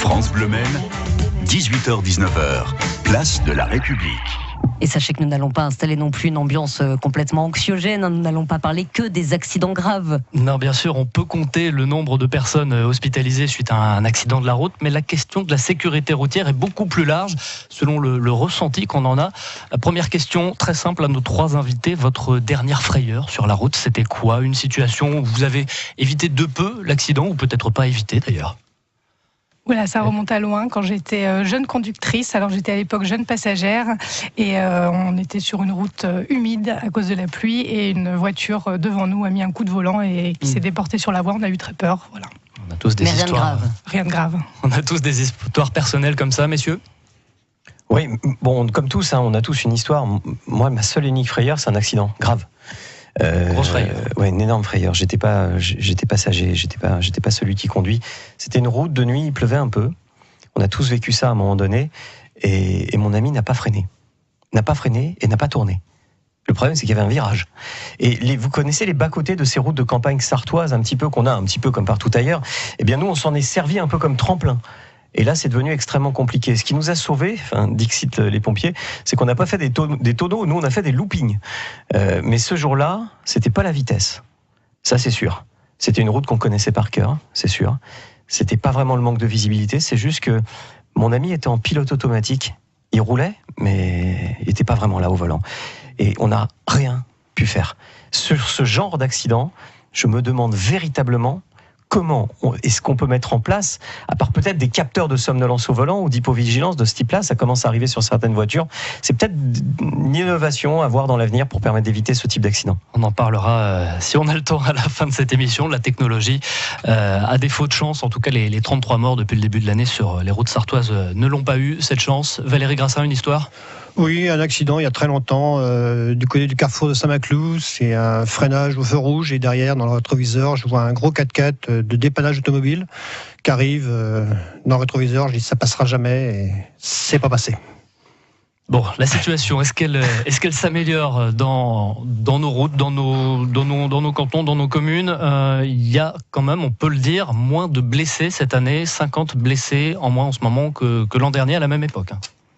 France Bleu Maine, 18h-19h, place de la République. Et sachez que nous n'allons pas installer non plus une ambiance complètement anxiogène, nous n'allons pas parler que des accidents graves. Non, bien sûr, on peut compter le nombre de personnes hospitalisées suite à un accident de la route, mais la question de la sécurité routière est beaucoup plus large, selon le ressenti qu'on en a. Première question, très simple à nos trois invités, votre dernière frayeur sur la route, c'était quoi? Une situation où vous avez évité de peu l'accident, ou peut-être pas évité d'ailleurs? Voilà, ça remonte à loin, quand j'étais jeune conductrice. Alors j'étais à l'époque jeune passagère et on était sur une route humide à cause de la pluie et une voiture devant nous a mis un coup de volant et qui s'est déportée sur la voie. On a eu très peur, voilà. On a tous des histoires. Rien de grave. Rien de grave. On a tous des histoires personnelles comme ça, messieurs? Oui, bon, comme tous, on a tous une histoire. Moi, ma seule et unique frayeur, c'est un accident grave. Grosse frayeur. Ouais, une énorme frayeur. J'étais passager, j'étais pas celui qui conduit. C'était une route de nuit, il pleuvait un peu. On a tous vécu ça à un moment donné, et mon ami n'a pas freiné et n'a pas tourné. Le problème, c'est qu'il y avait un virage. Et vous connaissez les bas-côtés de ces routes de campagne sartoises, un petit peu qu'on a, un petit peu comme partout ailleurs. Eh bien, nous, on s'en est servi un peu comme tremplin. Et là, c'est devenu extrêmement compliqué. Ce qui nous a sauvés, dixit les pompiers, c'est qu'on n'a pas fait des tonneaux, nous on a fait des loopings. Mais ce jour-là, c'était pas la vitesse. Ça, c'est sûr. C'était une route qu'on connaissait par cœur, c'est sûr. C'était pas vraiment le manque de visibilité, c'est juste que mon ami était en pilote automatique. Il roulait, mais il était pas vraiment là au volant. Et on n'a rien pu faire. Sur ce genre d'accident, je me demande véritablement comment est-ce qu'on peut mettre en place, à part peut-être des capteurs de somnolence au volant ou d'hypovigilance de ce type-là, ça commence à arriver sur certaines voitures. C'est peut-être une innovation à voir dans l'avenir pour permettre d'éviter ce type d'accident. On en parlera si on a le temps à la fin de cette émission. La technologie, à défaut de chance, en tout cas les 33 morts depuis le début de l'année sur les routes sartoises ne l'ont pas eu, cette chance. Valérie Grassin, une histoire ? Oui, un accident il y a très longtemps, du côté du carrefour de Saint-Maclou. C'est un freinage au feu rouge et derrière, dans le rétroviseur, je vois un gros 4x4 de dépannage automobile qui arrive dans le rétroviseur. Je dis ça passera jamais et c'est pas passé. Bon, la situation, est-ce qu'elle s'améliore dans nos routes, dans nos cantons, dans nos communes? Il y a quand même, on peut le dire, moins de blessés cette année, 50 blessés en moins en ce moment que l'an dernier à la même époque,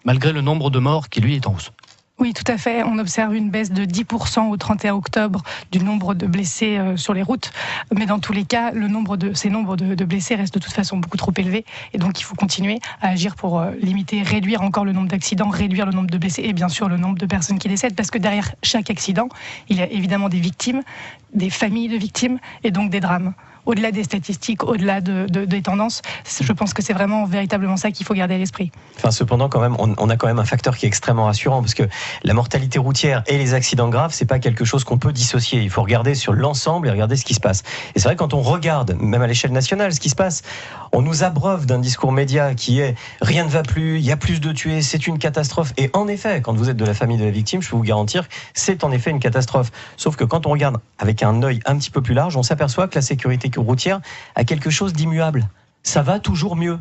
malgré le nombre de morts qui, lui, est en hausse. Oui, tout à fait. On observe une baisse de 10% au 31 octobre du nombre de blessés sur les routes. Mais dans tous les cas, ces nombres de blessés restent de toute façon beaucoup trop élevés. Et donc, il faut continuer à agir pour limiter, réduire encore le nombre d'accidents, réduire le nombre de blessés et bien sûr le nombre de personnes qui décèdent. Parce que derrière chaque accident, il y a évidemment des victimes, des familles de victimes et donc des drames. Au-delà des statistiques, au-delà des tendances, je pense que c'est vraiment véritablement ça qu'il faut garder à l'esprit. Cependant, quand même, on a quand même un facteur qui est extrêmement rassurant, parce que la mortalité routière et les accidents graves, c'est pas quelque chose qu'on peut dissocier. Il faut regarder sur l'ensemble et regarder ce qui se passe. Et c'est vrai, quand on regarde, même à l'échelle nationale, ce qui se passe, on nous abreuve d'un discours média qui est « rien ne va plus, il y a plus de tués, c'est une catastrophe ». Et en effet, quand vous êtes de la famille de la victime, je peux vous garantir que c'est en effet une catastrophe. Sauf que quand on regarde avec un œil un petit peu plus large, on s'aperçoit que la sécurité routière a quelque chose d'immuable. Ça va toujours mieux,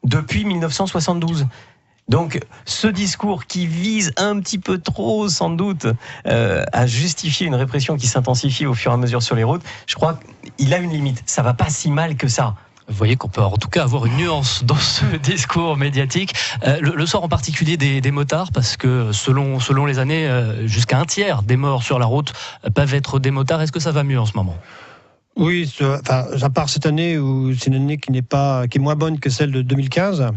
depuis 1972. Donc, ce discours qui vise un petit peu trop, sans doute, à justifier une répression qui s'intensifie au fur et à mesure sur les routes, je crois qu'il a une limite. Ça va pas si mal que ça. Vous voyez qu'on peut en tout cas avoir une nuance dans ce discours médiatique. Le sort en particulier des motards, parce que selon les années, jusqu'à un tiers des morts sur la route peuvent être des motards. Est-ce que ça va mieux en ce moment ? Oui, à part cette année où c'est une année qui est moins bonne que celle de 2015.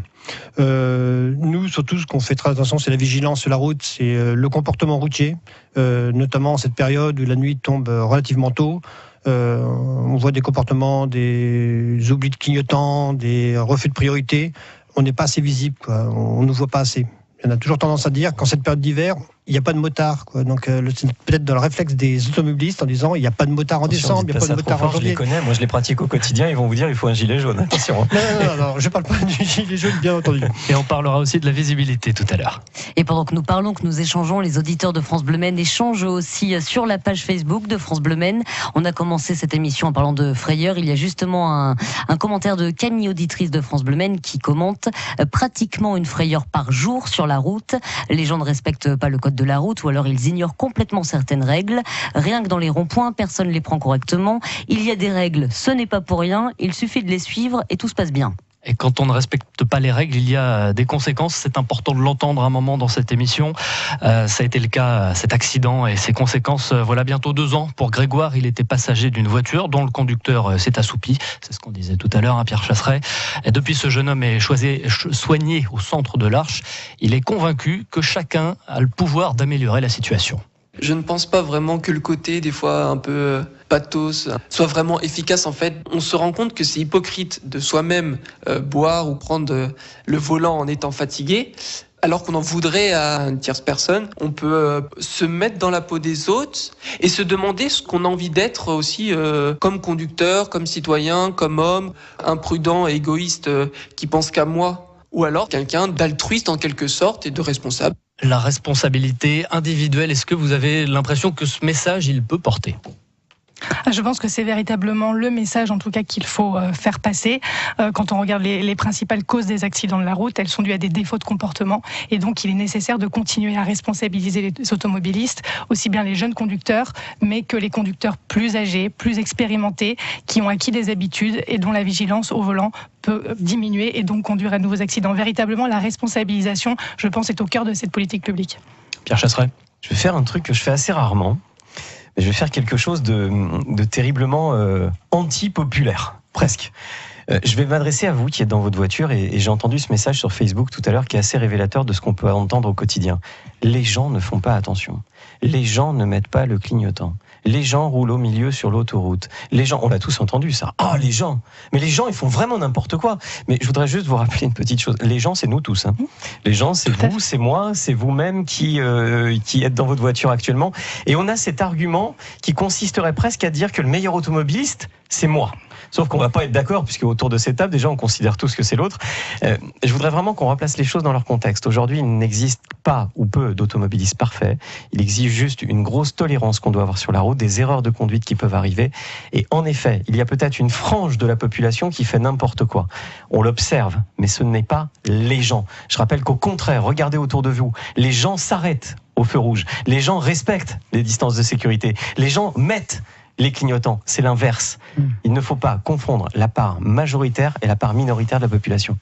Nous, surtout, ce qu'on fait très attention, c'est la vigilance sur la route, c'est le comportement routier, notamment en cette période où la nuit tombe relativement tôt. On voit des comportements, des oublis de clignotants, des refus de priorité. On n'est pas assez visible, quoi. On ne nous voit pas assez. On a toujours tendance à dire qu'en cette période d'hiver, il n'y a pas de motard, quoi. Donc c'est peut-être dans le réflexe des automobilistes en disant il n'y a pas de motard en décembre, il n'y a pas de motard en janvier. Je les connais, moi je les pratique au quotidien, ils vont vous dire il faut un gilet jaune. Attention. Non, je ne parle pas du gilet jaune, bien entendu. Et on parlera aussi de la visibilité tout à l'heure. Et pendant que nous parlons, que nous échangeons, les auditeurs de France Bleu Maine échangent aussi sur la page Facebook de France Bleu Maine. On a commencé cette émission en parlant de frayeur. Il y a justement un commentaire de Camille, auditrice de France Bleu Maine, qui commente pratiquement une frayeur par jour sur la route. Les gens ne respectent pas le code de la route, ou alors ils ignorent complètement certaines règles. Rien que dans les ronds-points, personne ne les prend correctement. Il y a des règles, ce n'est pas pour rien, il suffit de les suivre et tout se passe bien. Et quand on ne respecte pas les règles, il y a des conséquences. C'est important de l'entendre un moment dans cette émission. Ça a été le cas, cet accident et ses conséquences. Voilà bientôt 2 ans pour Grégoire. Il était passager d'une voiture dont le conducteur s'est assoupi. C'est ce qu'on disait tout à l'heure, Pierre Chasseret. Et depuis, ce jeune homme est soigné au centre de l'Arche. Il est convaincu que chacun a le pouvoir d'améliorer la situation. Je ne pense pas vraiment que le côté, des fois, un peu pathos, soit vraiment efficace. En fait, on se rend compte que c'est hypocrite de soi-même boire ou prendre le volant en étant fatigué, alors qu'on en voudrait à une tierce personne. On peut se mettre dans la peau des autres et se demander ce qu'on a envie d'être aussi comme conducteur, comme citoyen, comme homme, imprudent et égoïste qui pense qu'à moi. Ou alors quelqu'un d'altruiste en quelque sorte et de responsable. La responsabilité individuelle, est-ce que vous avez l'impression que ce message, il peut porter ? Je pense que c'est véritablement le message, en tout cas, qu'il faut faire passer. Quand on regarde les principales causes des accidents de la route, elles sont dues à des défauts de comportement. Et donc, il est nécessaire de continuer à responsabiliser les automobilistes, aussi bien les jeunes conducteurs, mais que les conducteurs plus âgés, plus expérimentés, qui ont acquis des habitudes et dont la vigilance au volant peut diminuer et donc conduire à de nouveaux accidents. Véritablement, la responsabilisation, je pense, est au cœur de cette politique publique. Pierre Chasseret ? Je vais faire un truc que je fais assez rarement. Je vais faire quelque chose de terriblement anti-populaire, presque. Je vais m'adresser à vous qui êtes dans votre voiture et j'ai entendu ce message sur Facebook tout à l'heure qui est assez révélateur de ce qu'on peut entendre au quotidien. Les gens ne font pas attention. Les gens ne mettent pas le clignotant. Les gens roulent au milieu sur l'autoroute. Les gens, on l'a tous entendu ça. Ah, les gens. Mais les gens, ils font vraiment n'importe quoi. Mais je voudrais juste vous rappeler une petite chose. Les gens, c'est nous tous. Hein. Les gens, c'est vous, c'est moi, c'est vous-même qui êtes dans votre voiture actuellement. Et on a cet argument qui consisterait presque à dire que le meilleur automobiliste, c'est moi. Sauf qu'on va pas être d'accord, puisque autour de cette table, déjà, on considère tous que c'est l'autre. Je voudrais vraiment qu'on replace les choses dans leur contexte. Aujourd'hui, il n'existe pas ou peu d'automobilistes parfaits. Il existe juste une grosse tolérance qu'on doit avoir sur la route, des erreurs de conduite qui peuvent arriver. Et en effet, il y a peut-être une frange de la population qui fait n'importe quoi. On l'observe, mais ce n'est pas les gens. Je rappelle qu'au contraire, regardez autour de vous, les gens s'arrêtent au feu rouge. Les gens respectent les distances de sécurité. Les gens mettent les clignotants, c'est l'inverse. Il ne faut pas confondre la part majoritaire et la part minoritaire de la population.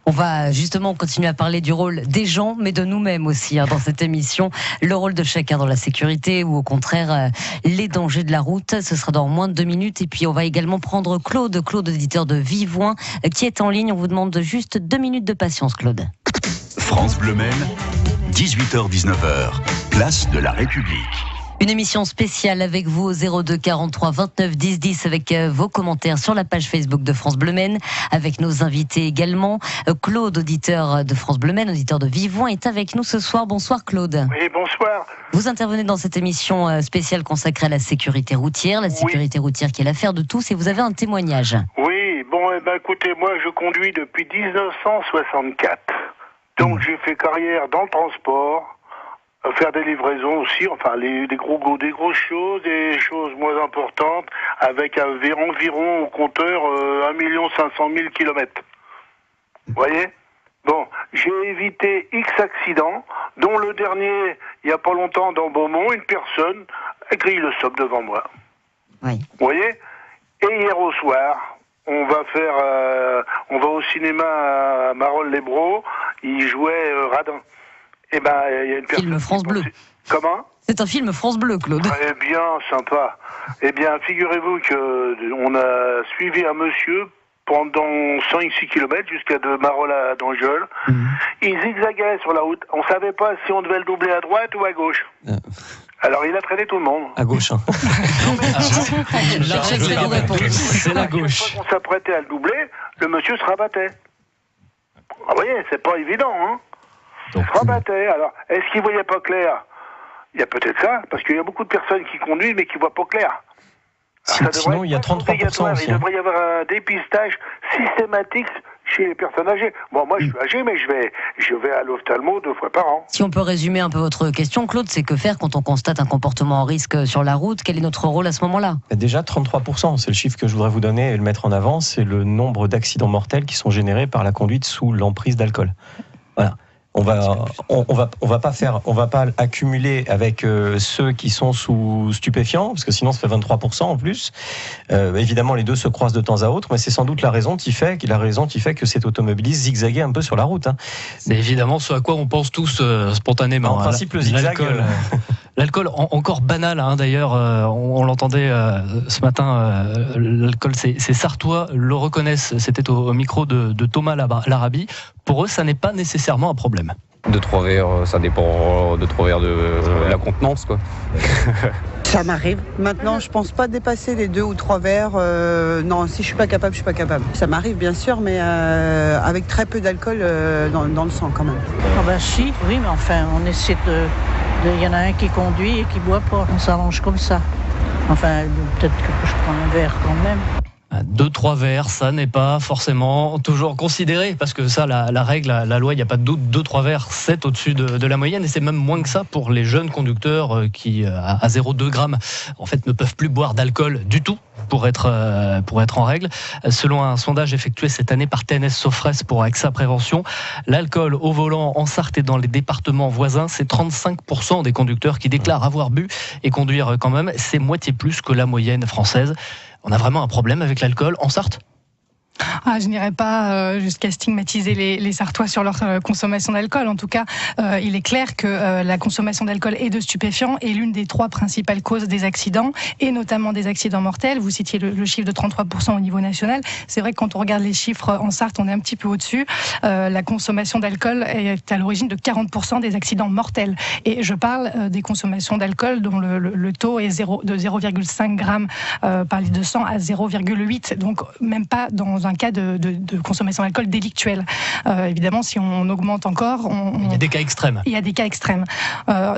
On va justement continuer à parler du rôle des gens, mais de nous-mêmes aussi dans cette émission. Le rôle de chacun dans la sécurité ou au contraire les dangers de la route. Ce sera dans moins de 2 minutes. Et puis on va également prendre Claude, auditeur de Vivoin, qui est en ligne. On vous demande juste 2 minutes de patience, Claude. France Bleu Maine, 18h-19h, place de la République. Une émission spéciale avec vous au 02 43 29 10 10 avec vos commentaires sur la page Facebook de France Bleu Maine, avec nos invités également. Claude, auditeur de France Bleu Maine, auditeur de Vivoin, est avec nous ce soir. Bonsoir Claude. Oui, bonsoir. Vous intervenez dans cette émission spéciale consacrée à la sécurité routière, sécurité routière qui est l'affaire de tous, et vous avez un témoignage. Oui, bon, écoutez, moi je conduis depuis 1964. Donc j'ai fait carrière dans le transport. Faire des livraisons aussi, enfin des grosses choses, des choses moins importantes, avec environ au compteur 1 500 000 kilomètres. Vous voyez ? Bon, j'ai évité X accidents, dont le dernier, il n'y a pas longtemps, dans Beaumont, une personne a grillé le stop devant moi. Oui. Vous voyez ? Et hier au soir, on va au cinéma à Marolles-les-Braaux, il jouait Radin. Eh ben, il y a une personne. Film France Bleu. Comment ? C'est un film France Bleu, Claude. Eh bien, sympa. Eh bien, figurez-vous qu'on a suivi un monsieur pendant 5-6 km jusqu'à de Marolles à Dangeul. Il zigzaguait sur la route. On ne savait pas si on devait le doubler à droite ou à gauche. Alors, il a traîné tout le monde. À gauche. Hein. C'est la gauche. Une fois qu'on s'apprêtait à le doubler, le monsieur se rabattait. Vous voyez, c'est pas évident, hein. Donc, Se rabattait. Alors, est-ce qu'il voyait pas clair ? Il y a peut-être ça, parce qu'il y a beaucoup de personnes qui conduisent mais qui voient pas clair. Sinon, il y a 33% aussi. Il devrait y avoir un dépistage systématique chez les personnes âgées. Bon, moi, je suis âgé, mais je vais à l'ophtalmo 2 fois par an. Si on peut résumer un peu votre question, Claude, c'est que faire quand on constate un comportement en risque sur la route ? Quel est notre rôle à ce moment-là ? Déjà 33%, c'est le chiffre que je voudrais vous donner et le mettre en avant, c'est le nombre d'accidents mortels qui sont générés par la conduite sous l'emprise d'alcool. Voilà. On va pas accumuler avec ceux qui sont sous stupéfiants, parce que sinon ça fait 23% en plus. Évidemment, les deux se croisent de temps à autre, mais c'est sans doute la raison qui fait que cet automobiliste zigzaguait un peu sur la route. C'est évidemment ce à quoi on pense tous spontanément. En principe, le zigzag. L'alcool, encore banal, d'ailleurs, on l'entendait ce matin, l'alcool, c'est sartois, le reconnaissent, c'était au micro de Thomas Larabi. Pour eux, ça n'est pas nécessairement un problème. 2-3 verres, ça dépend de 3 verres de la contenance, quoi. Ça m'arrive. Maintenant, je pense pas dépasser les 2 ou 3 verres. Non, si je suis pas capable, je suis pas capable. Ça m'arrive, bien sûr, mais avec très peu d'alcool dans le sang, quand même. Ah bah si, oui, mais enfin, on essaie il y en a un qui conduit et qui boit pas. On s'arrange comme ça. Enfin, peut-être que je prends un verre quand même. 2-3 verres, ça n'est pas forcément toujours considéré, parce que ça, la règle, la loi, il n'y a pas de doute, 2-3 verres, c'est au-dessus de la moyenne, et c'est même moins que ça pour les jeunes conducteurs qui, à 0,2 grammes, en fait, ne peuvent plus boire d'alcool du tout pour être en règle. Selon un sondage effectué cette année par TNS Sofres pour AXA Prévention, l'alcool au volant en Sarthe et dans les départements voisins, c'est 35% des conducteurs qui déclarent avoir bu et conduire quand même. C'est moitié plus que la moyenne française. On a vraiment un problème avec l'alcool en Sarthe ? Je n'irai pas jusqu'à stigmatiser les Sartois sur leur consommation d'alcool. En tout cas, il est clair que la consommation d'alcool et de stupéfiants est l'une des 3 principales causes des accidents, et notamment des accidents mortels. Vous citiez le chiffre de 33% au niveau national. C'est vrai que quand on regarde les chiffres en Sarthe, on est un petit peu au-dessus. La consommation d'alcool est à l'origine de 40% des accidents mortels. Et je parle des consommations d'alcool dont le taux est de 0,5 grammes par litre de sang à 0,8. Donc même pas dans un cas de consommation d'alcool délictuelle. Évidemment, si on augmente encore... Il y a des cas extrêmes. Il y a des cas extrêmes.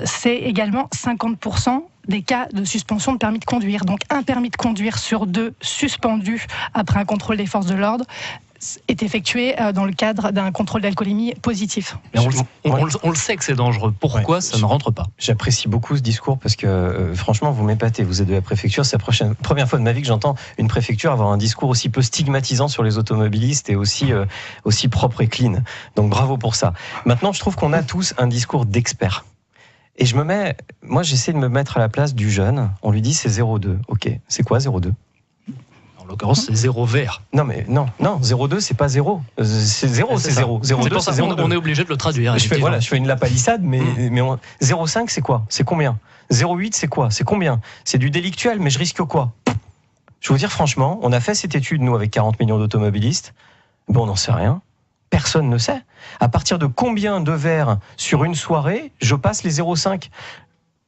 C'est également 50% des cas de suspension de permis de conduire. Donc un permis de conduire sur 2 suspendu après un contrôle des forces de l'ordre est effectué dans le cadre d'un contrôle d'alcoolémie positif. Mais on le sait que c'est dangereux. Pourquoi ça ne rentre pas ? J'apprécie beaucoup ce discours parce que franchement, vous m'épatez. Vous êtes de la préfecture. C'est la première fois de ma vie que j'entends une préfecture avoir un discours aussi peu stigmatisant sur les automobilistes et aussi propre et clean. Donc bravo pour ça. Maintenant, je trouve qu'on a tous un discours d'expert. Et j'essaie de me mettre à la place du jeune. On lui dit c'est 0,2. Ok, c'est quoi 0,2 ? En l'occurrence, c'est 0 verre. Non, 0,2, c'est pas 0. C'est 0, c'est 0. 0,2, c'est 0. On est obligé de le traduire. Je fais une lapalissade, mais 0,5, c'est quoi ? C'est combien ? 0,8, c'est quoi ? C'est combien ? C'est du délictuel, mais je risque quoi ? Je vais vous dire franchement, on a fait cette étude, nous, avec 40 millions d'automobilistes. Bon, on n'en sait rien. Personne ne sait. À partir de combien de verres sur une soirée, je passe les 0,5 ?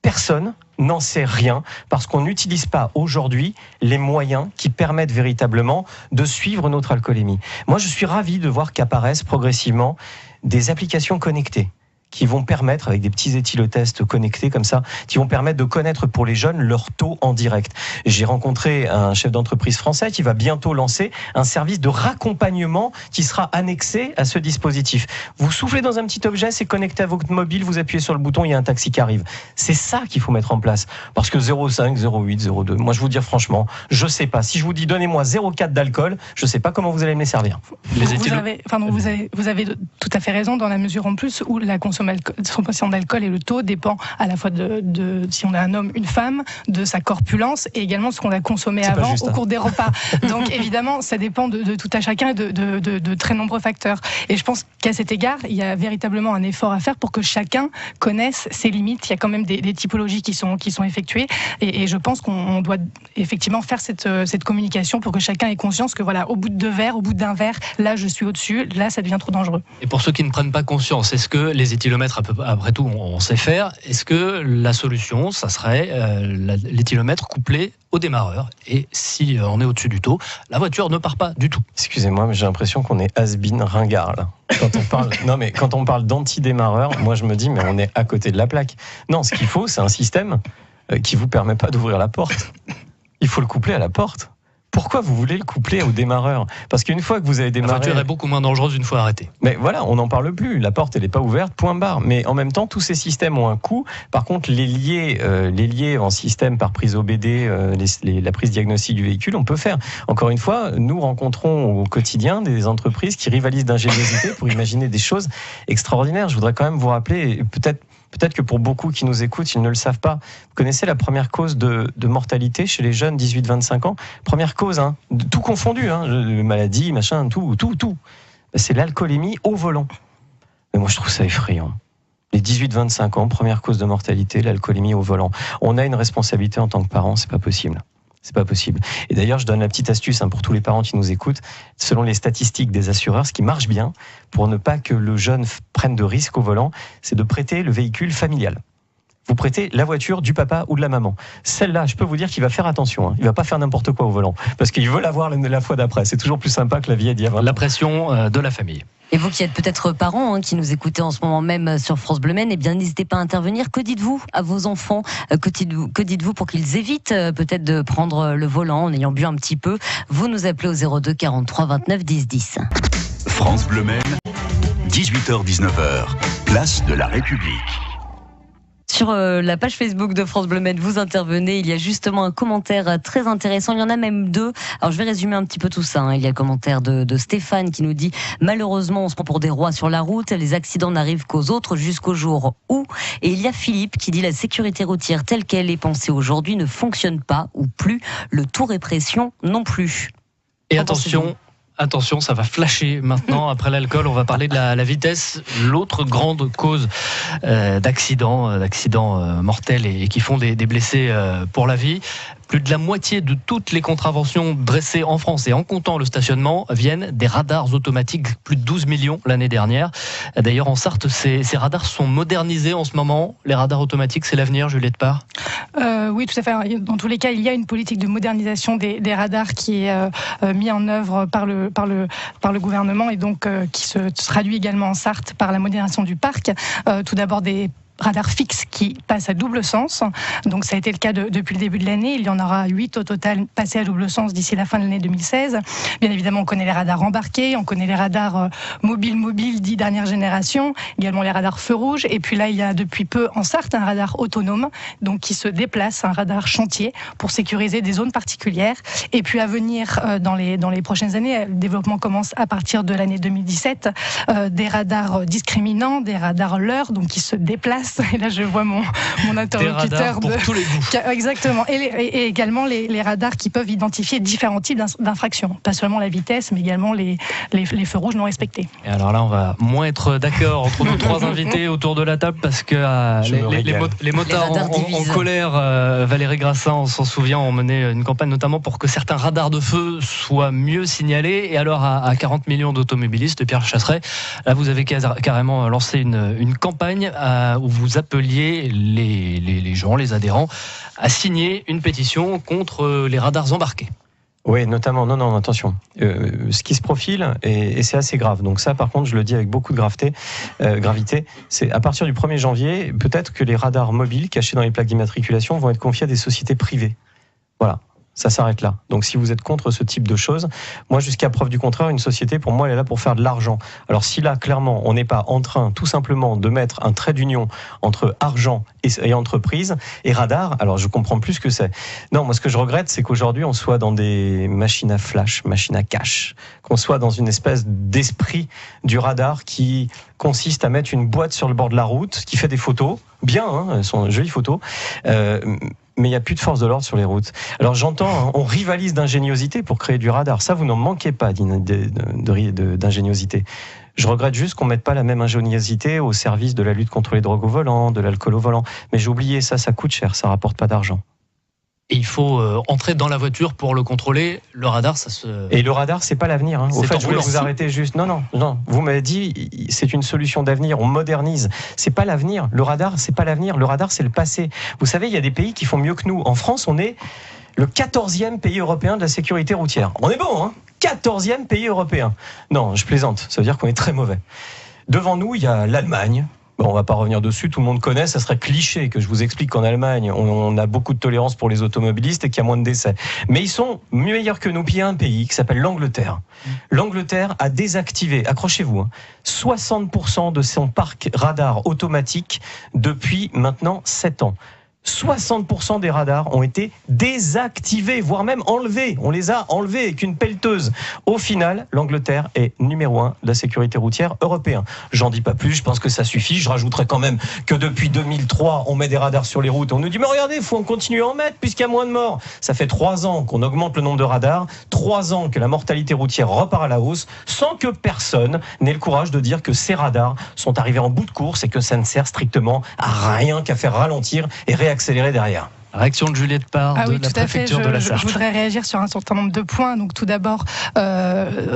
Personne n'en sait rien parce qu'on n'utilise pas aujourd'hui les moyens qui permettent véritablement de suivre notre alcoolémie. Moi, je suis ravi de voir qu'apparaissent progressivement des applications connectées qui vont permettre, avec des petits éthylotests connectés comme ça, qui vont permettre de connaître pour les jeunes leur taux en direct. J'ai rencontré un chef d'entreprise français qui va bientôt lancer un service de raccompagnement qui sera annexé à ce dispositif. Vous soufflez dans un petit objet, c'est connecté à votre mobile, vous appuyez sur le bouton, il y a un taxi qui arrive. C'est ça qu'il faut mettre en place. Parce que 0,5, 0,8, 0,2, moi je vous dire franchement, je sais pas. Si je vous dis donnez-moi 0,4 d'alcool, je sais pas comment vous allez me les servir. Vous avez tout à fait raison dans la mesure en plus où la consommation d'alcool et le taux dépend à la fois de si on est un homme, une femme, de sa corpulence et également de ce qu'on a consommé avant au cours des repas. Donc évidemment, ça dépend de tout à chacun et de très nombreux facteurs. Et je pense qu'à cet égard, il y a véritablement un effort à faire pour que chacun connaisse ses limites. Il y a quand même des typologies qui sont effectuées et je pense qu'on doit effectivement faire cette communication pour que chacun ait conscience que voilà, au bout de 2 verres, au bout d'un verre, là je suis au-dessus, là ça devient trop dangereux. Et pour ceux qui ne prennent pas conscience, est-ce que les éthylomètres, après tout, on sait faire. Est-ce que la solution, ça serait l'éthylomètre couplé au démarreur ? Et si on est au-dessus du taux, la voiture ne part pas du tout. Excusez-moi, mais j'ai l'impression qu'on est has-been ringard là. Quand on parle d'anti-démarreur, moi je me dis mais on est à côté de la plaque. Non, ce qu'il faut, c'est un système qui vous permet pas d'ouvrir la porte. Il faut le coupler à la porte pourquoi vous voulez le coupler au démarreur? Parce qu'une fois que vous avez démarré... La voiture est beaucoup moins dangereuse une fois arrêtée. Mais voilà, on n'en parle plus. La porte, elle n'est pas ouverte, point barre. Mais en même temps, tous ces systèmes ont un coût. Par contre, les lier en système par prise OBD, la prise diagnostic du véhicule, on peut faire. Encore une fois, nous rencontrons au quotidien des entreprises qui rivalisent d'ingéniosité pour imaginer des choses extraordinaires. Je voudrais quand même vous rappeler, peut-être que pour beaucoup qui nous écoutent, ils ne le savent pas. Vous connaissez la première cause de mortalité chez les jeunes 18-25 ans? Première cause, tout confondu, maladie, machin, tout. C'est l'alcoolémie au volant. Mais moi, je trouve ça effrayant. Les 18-25 ans, première cause de mortalité, l'alcoolémie au volant. On a une responsabilité en tant que parents, c'est pas possible. C'est pas possible. Et d'ailleurs, je donne la petite astuce pour tous les parents qui nous écoutent. Selon les statistiques des assureurs, ce qui marche bien pour ne pas que le jeune prenne de risques au volant, c'est de prêter le véhicule familial. Vous prêtez la voiture du papa ou de la maman. Celle-là, je peux vous dire qu'il va faire attention. Il va pas faire n'importe quoi au volant, parce qu'il veut l'avoir la fois d'après. C'est toujours plus sympa que la vieille d'y avoir. La pression de la famille. Et vous qui êtes peut-être parents, qui nous écoutez en ce moment même sur France Bleu Maine, eh bien n'hésitez pas à intervenir. Que dites-vous à vos enfants? Que dites-vous pour qu'ils évitent peut-être de prendre le volant en ayant bu un petit peu? Vous nous appelez au 02 43 29 10 10. France Bleu Maine, 18h-19h, place de la République. Sur la page Facebook de France Bleu Maine, vous intervenez. Il y a justement un commentaire très intéressant. Il y en a même deux. Alors je vais résumer un petit peu tout ça. Il y a le commentaire de Stéphane qui nous dit « Malheureusement, on se prend pour des rois sur la route. Les accidents n'arrivent qu'aux autres jusqu'au jour où... » Et il y a Philippe qui dit « La sécurité routière telle qu'elle est pensée aujourd'hui ne fonctionne pas ou plus. Le tout répression non plus. » Et Attention, ça va flasher maintenant. Après l'alcool, on va parler de la vitesse, l'autre grande cause d'accidents mortels et qui font des blessés pour la vie. Plus de la moitié de toutes les contraventions dressées en France et en comptant le stationnement viennent des radars automatiques, plus de 12 millions l'année dernière. D'ailleurs, en Sarthe, ces radars sont modernisés en ce moment. Les radars automatiques, c'est l'avenir, Juliette Parr? Oui, tout à fait. Dans tous les cas, il y a une politique de modernisation des radars qui est mise en œuvre par le gouvernement et donc qui se traduit également en Sarthe par la modernisation du parc. Tout d'abord des radars fixes qui passent à double sens. Donc ça a été le cas depuis le début de l'année. Il y en aura 8 au total passés à double sens d'ici la fin de l'année 2016. Bien évidemment, on connaît les radars embarqués, on connaît les radars mobiles dits dernière génération, également les radars feux rouges. Et puis là, il y a depuis peu en Sarthe un radar autonome, donc qui se déplace, un radar chantier pour sécuriser des zones particulières. Et puis à venir dans les prochaines années, le développement commence à partir de l'année 2017, des radars discriminants, des radars leurres, donc qui se déplacent. Et là, je vois mon interlocuteur pour tous les goûts. Exactement. Et également les radars qui peuvent identifier différents types d'infractions. Pas seulement la vitesse, mais également les feux rouges non respectés. Et alors là, on va moins être d'accord entre nos trois invités autour de la table parce que les motards en colère, Valérie Grassin, on s'en souvient, ont mené une campagne notamment pour que certains radars de feu soient mieux signalés. Et alors, à 40 millions d'automobilistes, Pierre Chasseret, là, vous avez carrément lancé une campagne où vous appeliez les gens, les adhérents, à signer une pétition contre les radars embarqués. Oui, notamment, non, attention. Ce qui se profile, et c'est assez grave, donc ça par contre je le dis avec beaucoup de gravité, c'est à partir du 1er janvier, peut-être que les radars mobiles cachés dans les plaques d'immatriculation vont être confiés à des sociétés privées. Voilà. Ça s'arrête là. Donc si vous êtes contre ce type de choses, moi jusqu'à preuve du contraire, une société pour moi elle est là pour faire de l'argent. Alors si là clairement on n'est pas en train tout simplement de mettre un trait d'union entre argent et entreprise et radar, alors je comprends plus ce que c'est. Non, moi ce que je regrette c'est qu'aujourd'hui on soit dans des machines à flash, machines à cache, qu'on soit dans une espèce d'esprit du radar qui consiste à mettre une boîte sur le bord de la route qui fait des photos, bien, elles sont jolies photos, mais il n'y a plus de force de l'ordre sur les routes. Alors j'entends, on rivalise d'ingéniosité pour créer du radar. Ça, vous n'en manquez pas d'ingéniosité. Je regrette juste qu'on ne mette pas la même ingéniosité au service de la lutte contre les drogues au volant, de l'alcool au volant. Mais j'ai oublié, ça coûte cher, ça rapporte pas d'argent. Et il faut entrer dans la voiture pour le contrôler. Le radar, Et le radar, c'est pas l'avenir. Au fait, je voulais vous arrêter juste. Non. Vous m'avez dit, c'est une solution d'avenir. On modernise. C'est pas l'avenir. Le radar, c'est pas l'avenir. Le radar, c'est le passé. Vous savez, il y a des pays qui font mieux que nous. En France, on est le 14e pays européen de la sécurité routière. On est bon, 14e pays européen. Non, je plaisante. Ça veut dire qu'on est très mauvais. Devant nous, il y a l'Allemagne, Bon, on va pas revenir dessus, tout le monde connaît, ça serait cliché que je vous explique qu'en Allemagne, on a beaucoup de tolérance pour les automobilistes et qu'il y a moins de décès. Mais ils sont meilleurs que nous. Puis il y a un pays qui s'appelle l'Angleterre. L'Angleterre a désactivé, accrochez-vous, 60% de son parc radar automatique depuis maintenant 7 ans. 60% des radars ont été désactivés, voire même enlevés. On les a enlevés avec une pelleteuse. Au final, l'Angleterre est numéro 1 de la sécurité routière européenne. J'en dis pas plus, je pense que ça suffit. Je rajouterai quand même que depuis 2003, on met des radars sur les routes. On nous dit, mais regardez, il faut continuer à en mettre puisqu'il y a moins de morts. Ça fait 3 ans qu'on augmente le nombre de radars, 3 ans que la mortalité routière repart à la hausse, sans que personne n'ait le courage de dire que ces radars sont arrivés en bout de course et que ça ne sert strictement à rien qu'à faire ralentir et réaccélérer derrière. Réaction de Juliette Parr de la préfecture de la Sarthe. Je voudrais réagir sur un certain nombre de points. Donc tout d'abord,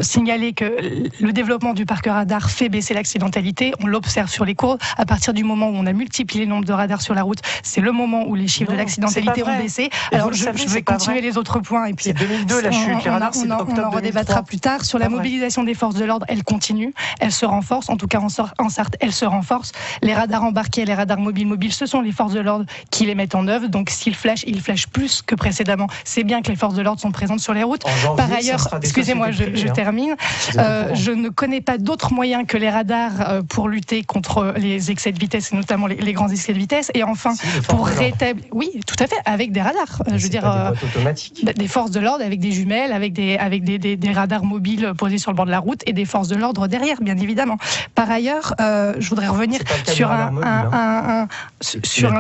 signaler que le développement du parc radar fait baisser l'accidentalité. On l'observe sur les courbes. À partir du moment où on a multiplié le nombre de radars sur la route, c'est le moment où les chiffres de l'accidentalité ont baissé. Alors je vais continuer les autres points. Et puis, c'est 2002 la chute. Les radars, c'est octobre 2003. On en redébattra plus tard. Sur la mobilisation des forces de l'ordre, elle continue. Elle se renforce. En tout cas, en Sarthe, elle se renforce. Les radars embarqués, les radars mobiles, ce sont les forces de l'ordre qui les mettent en œuvre. Donc s'ils flashent, ils flashent plus que précédemment. C'est bien que les forces de l'ordre sont présentes sur les routes. Par ailleurs, excusez-moi, je termine. Je ne connais pas d'autres moyens que les radars pour lutter contre les excès de vitesse, et notamment les grands excès de vitesse. Et enfin, pour rétablir... Oui, tout à fait, avec des radars. Je veux dire, des forces de l'ordre avec des jumelles, avec des radars mobiles posés sur le bord de la route et des forces de l'ordre derrière, bien évidemment. Par ailleurs, je voudrais revenir sur un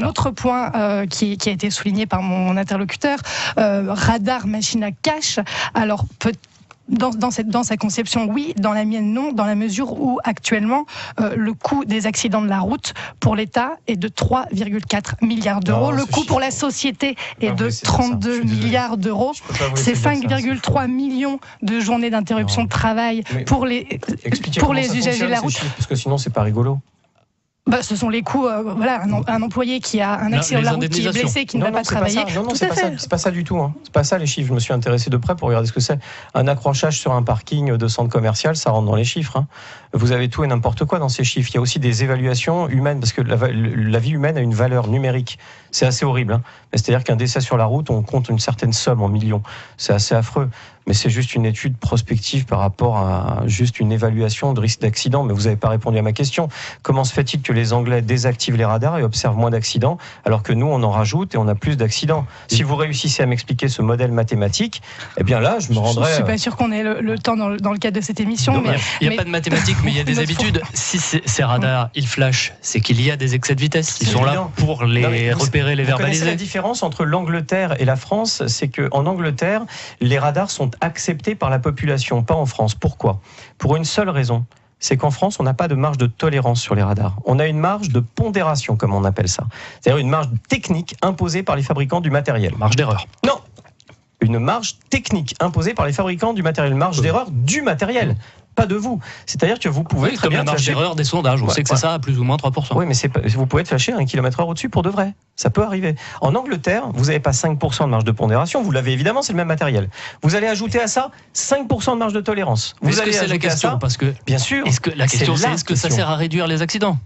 autre point qui a été souligné par mon interlocuteur, radar, machine à cache. Alors, dans sa conception, oui, dans la mienne, non, dans la mesure où, actuellement, le coût des accidents de la route pour l'État est de 3,4 milliards d'euros. Le coût pour la société est de 32 milliards d'euros. C'est 5,3 millions de journées d'interruption de travail pour les usagers de la route. Parce que sinon, c'est pas rigolo. Ce sont les coûts, un employé qui a un accident de la route, qui est blessé, qui ne va pas travailler. C'est pas ça du tout. C'est pas ça les chiffres. Je me suis intéressé de près pour regarder ce que c'est. Un accrochage sur un parking de centre commercial, ça rentre dans les chiffres. Vous avez tout et n'importe quoi dans ces chiffres. Il y a aussi des évaluations humaines, parce que la vie humaine a une valeur numérique. C'est assez horrible. C'est-à-dire qu'un décès sur la route, on compte une certaine somme en millions. C'est assez affreux. Mais c'est juste une étude prospective par rapport à juste une évaluation de risque d'accident. Mais vous n'avez pas répondu à ma question. Comment se fait-il que les Anglais désactivent les radars et observent moins d'accidents, alors que nous, on en rajoute et on a plus d'accidents? Si vous réussissez à m'expliquer ce modèle mathématique, eh bien là, je me rendrai... Je ne suis pas sûr qu'on ait le temps dans le cadre de cette émission. Il n'y a pas de mathématiques, mais il y a des habitudes. Si ces radars, ils flashent, c'est qu'il y a des excès de vitesse. Ils sont là pour les repérer, les verbaliser. La différence entre l'Angleterre et la France, c'est qu'en Angleterre, les radars sont acceptés par la population, pas en France. Pourquoi ? Pour une seule raison, c'est qu'en France, on n'a pas de marge de tolérance sur les radars. On a une marge de pondération, comme on appelle ça. C'est-à-dire une marge technique imposée par les fabricants du matériel. Marge d'erreur. Non, une marge technique imposée par les fabricants du matériel. Marge d'erreur du matériel. Pas de vous. C'est-à-dire que vous pouvez très bien la marge d'erreur des sondages. On sait que c'est ça, à plus ou moins 3%. Oui, mais vous pouvez être flashé à 1 km/h au-dessus pour de vrai. Ça peut arriver. En Angleterre, vous n'avez pas 5% de marge de pondération. Vous l'avez évidemment, c'est le même matériel. Vous allez ajouter à ça 5% de marge de tolérance. Est-ce que c'est la question ? Parce que bien sûr. La question, c'est est-ce que ça sert à réduire les accidents ?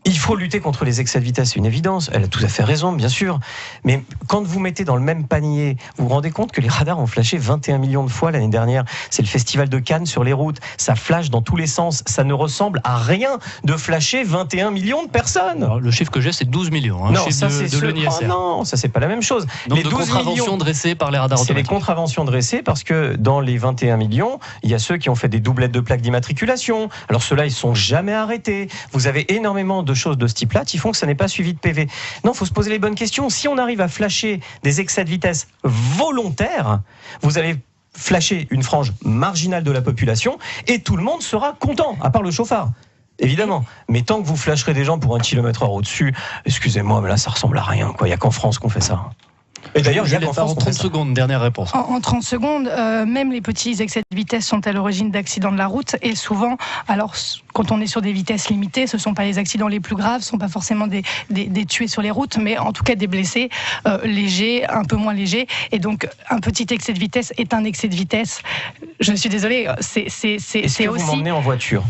Il faut lutter contre les excès de vitesse, c'est une évidence. Elle a tout à fait raison, bien sûr. Mais quand vous mettez dans le même panier, vous vous rendez compte que les radars ont flashé 21 millions de fois l'année dernière. C'est le festival de Cannes sur les routes. Ça flash dans tous les sens. Ça ne ressemble à rien de flasher 21 millions de personnes. Alors, le chiffre que j'ai, c'est 12 millions. Non, ça c'est non, ça c'est pas la même chose. Donc les 12 contraventions dressées par les radars automatiques. C'est les contraventions dressées parce que dans les 21 millions, il y a ceux qui ont fait des doublettes de plaques d'immatriculation. Alors ceux-là, ils sont jamais arrêtés. Vous avez énormément de choses de ce type-là qui font que ça n'est pas suivi de PV. Non, il faut se poser les bonnes questions. Si on arrive à flasher des excès de vitesse volontaires, vous allez flasher une frange marginale de la population et tout le monde sera content, à part le chauffard. Évidemment. Mais tant que vous flasherez des gens pour 1 km/h au-dessus, excusez-moi, mais là, ça ressemble à rien, quoi. Il n'y a qu'en France qu'on fait ça. Et d'ailleurs, il y a en 30 secondes, dernière réponse. En 30 secondes, même les petits excès de vitesse sont à l'origine d'accidents de la route. Et souvent, alors, quand on est sur des vitesses limitées, ce ne sont pas les accidents les plus graves, ce ne sont pas forcément des tués sur les routes, mais en tout cas des blessés légers, un peu moins légers. Et donc, un petit excès de vitesse est un excès de vitesse. Je suis désolée, c'est aussi... Est-ce que vous m'emmenez en voiture ?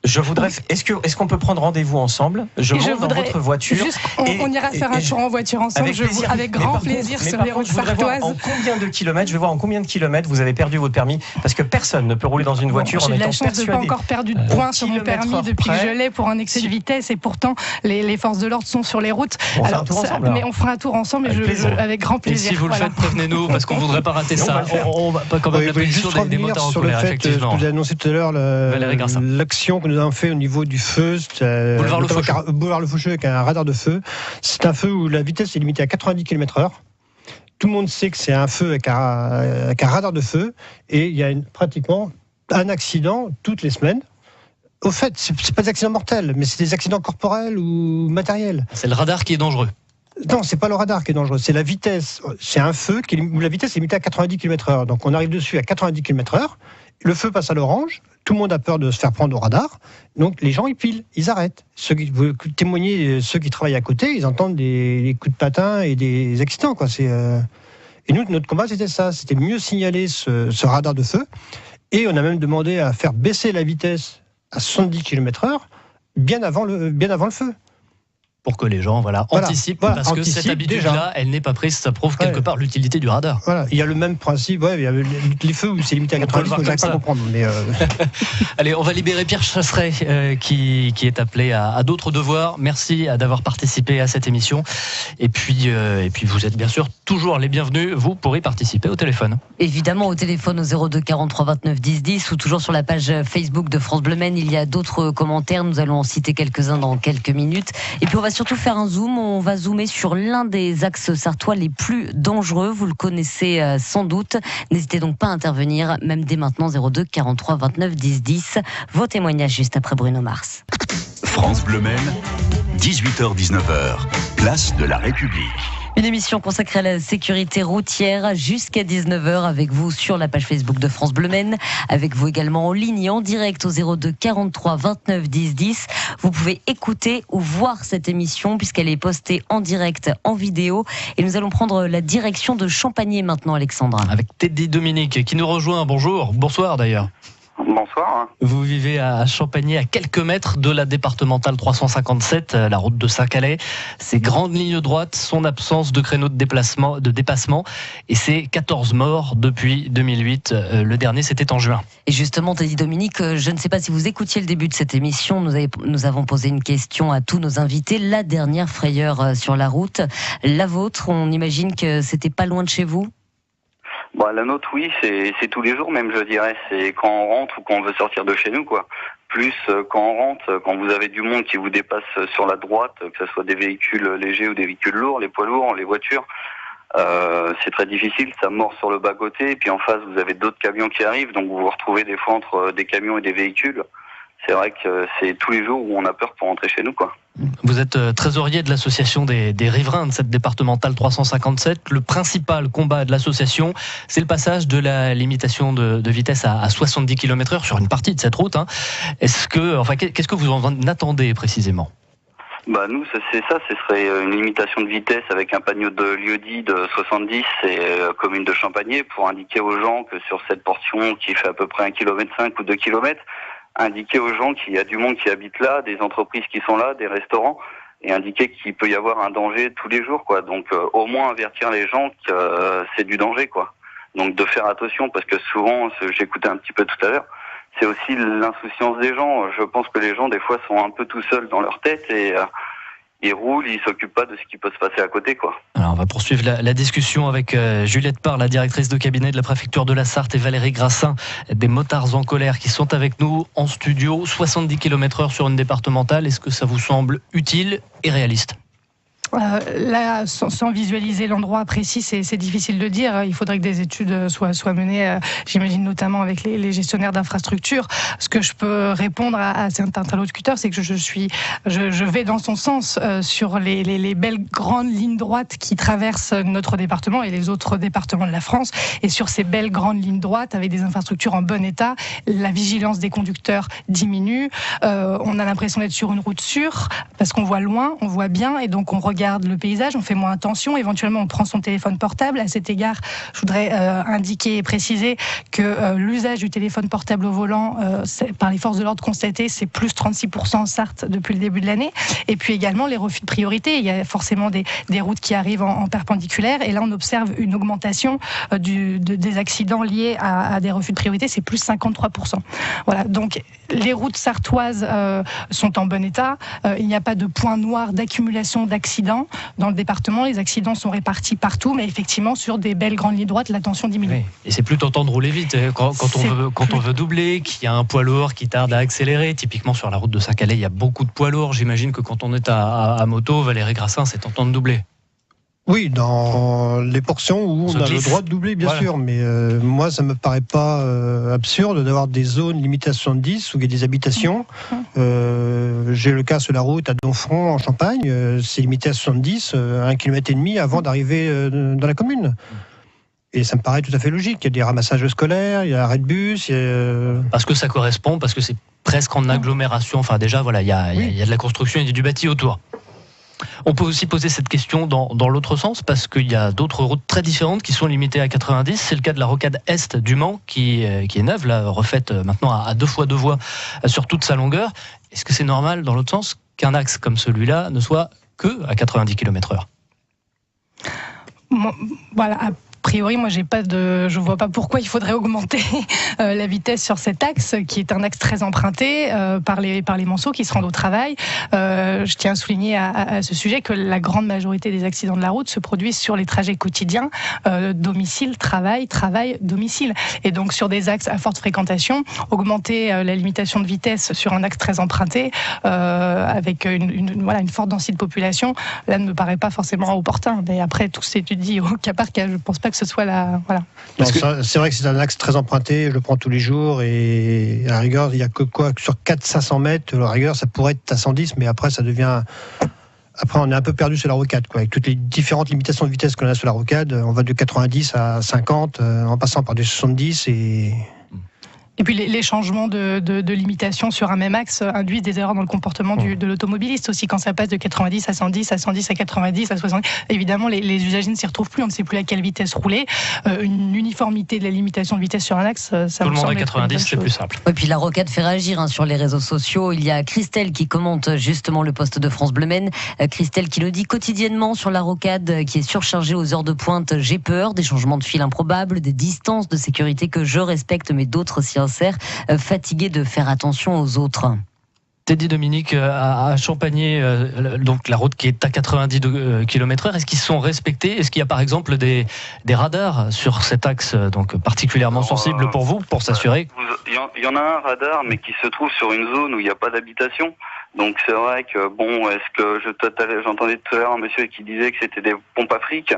Je voudrais. Est-ce qu'on peut prendre rendez-vous ensemble? Je monte dans votre voiture. On ira faire un tour en voiture ensemble. Avec grand plaisir sur les routes sartoises. En combien de kilomètres? Je vais voir en combien de kilomètres vous avez perdu votre permis, parce que personne ne peut rouler dans une voiture en étant persuadé. J'ai la chance de pas encore perdu de points sur mon permis depuis que je l'ai pour un excès de vitesse, et pourtant les forces de l'ordre sont sur les routes. On fera un tour ensemble. Mais on fera un tour ensemble, avec grand plaisir. Et si vous le faites, prévenez-nous, parce qu'on voudrait pas rater ça. On va pas quand même la position des moteurs en colère, effectivement. Vous avez annoncé tout à l'heure l'action que nous avons fait au niveau du feu, Boulevard Le Faucheux avec un radar de feu. C'est un feu où la vitesse est limitée à 90 km/h. Tout le monde sait que c'est un feu avec un radar de feu, et il y a pratiquement un accident toutes les semaines. Au fait, c'est pas des accidents mortels, mais c'est des accidents corporels ou matériels. C'est le radar qui est dangereux. Non, c'est pas le radar qui est dangereux, c'est la vitesse. C'est un feu où la vitesse est limitée à 90 km/h. Donc on arrive dessus à 90 km/h, le feu passe à l'orange, tout le monde a peur de se faire prendre au radar, donc les gens ils pilent, ils arrêtent. Vous témoignez, ceux qui travaillent à côté, ils entendent des coups de patin et des accidents, quoi. Et nous, notre combat c'était ça, c'était mieux signaler ce radar de feu, et on a même demandé à faire baisser la vitesse à 70 km/h bien avant le feu. Pour que les gens anticipent, parce que cette habitude-là, elle n'est pas prise, ça prouve quelque part l'utilité du radar. Voilà, il y a le même principe, il y a les feux où c'est limité à 90, je n'arrive pas à comprendre. Mais Allez, on va libérer Pierre Chasseret, qui est appelé à d'autres devoirs. Merci d'avoir participé à cette émission. Et puis vous êtes bien sûr toujours les bienvenus, vous pourrez participer au téléphone. Évidemment, au téléphone au 02 43 29 10 10, ou toujours sur la page Facebook de France Bleu Maine. Il y a d'autres commentaires, nous allons en citer quelques-uns dans quelques minutes. Et puis on va surtout faire un zoom, on va zoomer sur l'un des axes sartois les plus dangereux, vous le connaissez sans doute, n'hésitez donc pas à intervenir, même dès maintenant. 02 43 29 10 10, vos témoignages juste après Bruno Mars. France Bleu Maine, 18h-19h, place de la République. Une émission consacrée à la sécurité routière jusqu'à 19h avec vous sur la page Facebook de France Bleu Maine, avec vous également en ligne en direct au 02 43 29 10 10. Vous pouvez écouter ou voir cette émission puisqu'elle est postée en direct en vidéo, et nous allons prendre la direction de Champagné maintenant, Alexandra. Avec Teddy Dominique qui nous rejoint. Bonsoir d'ailleurs. Bonsoir. Vous vivez à Champagné, à quelques mètres de la départementale 357, la route de Saint-Calais. Ces grandes lignes droites, son absence de créneaux de dépassement, et c'est 14 morts depuis 2008. Le dernier, c'était en juin. Et justement, Teddy Dominique, je ne sais pas si vous écoutiez le début de cette émission, nous avons posé une question à tous nos invités. La dernière frayeur sur la route, la vôtre, on imagine que c'était pas loin de chez vous? La nôtre, oui, c'est tous les jours même, je dirais. C'est quand on rentre ou quand on veut sortir de chez nous, quoi. Plus quand on rentre, quand vous avez du monde qui vous dépasse sur la droite, que ce soit des véhicules légers ou des véhicules lourds, les poids lourds, les voitures, c'est très difficile, ça mord sur le bas-côté, et puis en face, vous avez d'autres camions qui arrivent, donc vous vous retrouvez des fois entre des camions et des véhicules. C'est vrai que c'est tous les jours où on a peur pour rentrer chez nous, quoi. Vous êtes trésorier de l'association des riverains de cette départementale 357. Le principal combat de l'association, c'est le passage de la limitation de vitesse à 70 km/h sur une partie de cette route. Qu'est-ce que vous en attendez précisément? Nous, c'est ça, ce serait une limitation de vitesse avec un panneau de lieu-dit de 70 et commune de Champagné pour indiquer aux gens que sur cette portion qui fait à peu près 1,5 km ou 2 km, indiquer aux gens qu'il y a du monde qui habite là, des entreprises qui sont là, des restaurants, et indiquer qu'il peut y avoir un danger tous les jours, quoi. Donc au moins avertir les gens que c'est du danger, quoi. Donc de faire attention, parce que souvent, j'écoutais un petit peu tout à l'heure, c'est aussi l'insouciance des gens. Je pense que les gens des fois sont un peu tout seuls dans leur tête et ils roulent, ils s'occupent pas de ce qui peut se passer à côté, quoi. Alors on va poursuivre la discussion avec Juliette Parr, la directrice de cabinet de la préfecture de la Sarthe, et Valérie Grassin, des Motards en colère, qui sont avec nous en studio. 70 km/h sur une départementale, est-ce que ça vous semble utile et réaliste? Là, sans visualiser l'endroit précis, c'est difficile de dire. Il faudrait que des études soient menées, j'imagine notamment avec les gestionnaires d'infrastructures. Ce que je peux répondre à cet interlocuteur, c'est que je vais dans son sens sur les belles grandes lignes droites qui traversent notre département et les autres départements de la France. Et sur ces belles grandes lignes droites, avec des infrastructures en bon état, la vigilance des conducteurs diminue. On a l'impression d'être sur une route sûre parce qu'on voit loin, on voit bien, et donc on regarde regarde le paysage, on fait moins attention, éventuellement on prend son téléphone portable. À cet égard, je voudrais indiquer et préciser que l'usage du téléphone portable au volant par les forces de l'ordre constatées, c'est plus 36% en Sarthe depuis le début de l'année. Et puis également les refus de priorité. Il y a forcément des routes qui arrivent en perpendiculaire, et là on observe une augmentation des accidents liés à des refus de priorité, c'est plus 53%. Voilà, donc les routes sartoises sont en bon état. Il n'y a pas de point noir d'accumulation d'accidents dans le département. Les accidents sont répartis partout, mais effectivement sur des belles grandes lignes droites, la tension diminue. Oui. Et c'est plus tentant de rouler vite quand on veut doubler, qu'il y a un poids lourd qui tarde à accélérer. Typiquement sur la route de Saint-Calais, il y a beaucoup de poids lourds. J'imagine que quand on est à moto, Valérie Grassin, c'est tentant de doubler. Oui, dans les portions où on a le droit de doubler, bien sûr, mais moi, ça me paraît pas absurde d'avoir des zones limitées à 70 où il y a des habitations. J'ai le cas sur la route à Donfront, en Champagne, c'est limité à 70, à 1,5 km avant d'arriver dans la commune. Et ça me paraît tout à fait logique. Il y a des ramassages scolaires, il y a arrêt de bus. Parce que ça correspond, parce que c'est presque en agglomération. Enfin, déjà, voilà, il y a de la construction et du bâti autour. On peut aussi poser cette question dans l'autre sens, parce qu'il y a d'autres routes très différentes qui sont limitées à 90. C'est le cas de la rocade Est du Mans, qui est neuve, là, refaite maintenant à 2 fois 2 voies sur toute sa longueur. Est-ce que c'est normal, dans l'autre sens, qu'un axe comme celui-là ne soit que à 90 km/h ? Voilà. A priori, moi, je vois pas pourquoi il faudrait augmenter la vitesse sur cet axe, qui est un axe très emprunté par les Manceaux qui se rendent au travail. Je tiens à souligner à ce sujet que la grande majorité des accidents de la route se produisent sur les trajets quotidiens, domicile, travail, domicile. Et donc, sur des axes à forte fréquentation, augmenter la limitation de vitesse sur un axe très emprunté, avec une forte densité de population, là, ne me paraît pas forcément opportun. Mais après, tout s'étudie au cas par cas. Je pense pas que ce soit la... Voilà. C'est vrai que c'est un axe très emprunté, je le prends tous les jours, et à la rigueur, il n'y a que sur 400-500 mètres, à la rigueur, ça pourrait être à 110, mais après, ça devient... Après, on est un peu perdu sur la rocade, quoi. Avec toutes les différentes limitations de vitesse qu'on a sur la rocade, on va de 90 à 50, en passant par des 70, Et puis les changements de limitation sur un même axe induisent des erreurs dans le comportement de l'automobiliste aussi. Quand ça passe de 90 à 110, à 110 à 90, à 70, évidemment les usagers ne s'y retrouvent plus, on ne sait plus à quelle vitesse rouler. Une uniformité de la limitation de vitesse sur un axe, ça me semble... Tout le monde à 90, c'est plus simple. Et puis la rocade fait réagir sur les réseaux sociaux. Il y a Christelle qui commente justement le post de France Bleu Maine. Christelle qui nous dit: quotidiennement sur la rocade qui est surchargée aux heures de pointe, j'ai peur des changements de fil improbables, des distances de sécurité que je respecte, mais d'autres s'y insèrent, fatigués de faire attention aux autres. Teddy Dominique, à Champagné, donc la route qui est à 90 km/h, est-ce qu'ils sont respectés ? Est-ce qu'il y a par exemple des radars sur cet axe donc particulièrement sensible pour vous, pour s'assurer ? Il y en a un radar, mais qui se trouve sur une zone où il n'y a pas d'habitation. Donc c'est vrai que j'entendais tout à l'heure un monsieur qui disait que c'était des pompes à fric.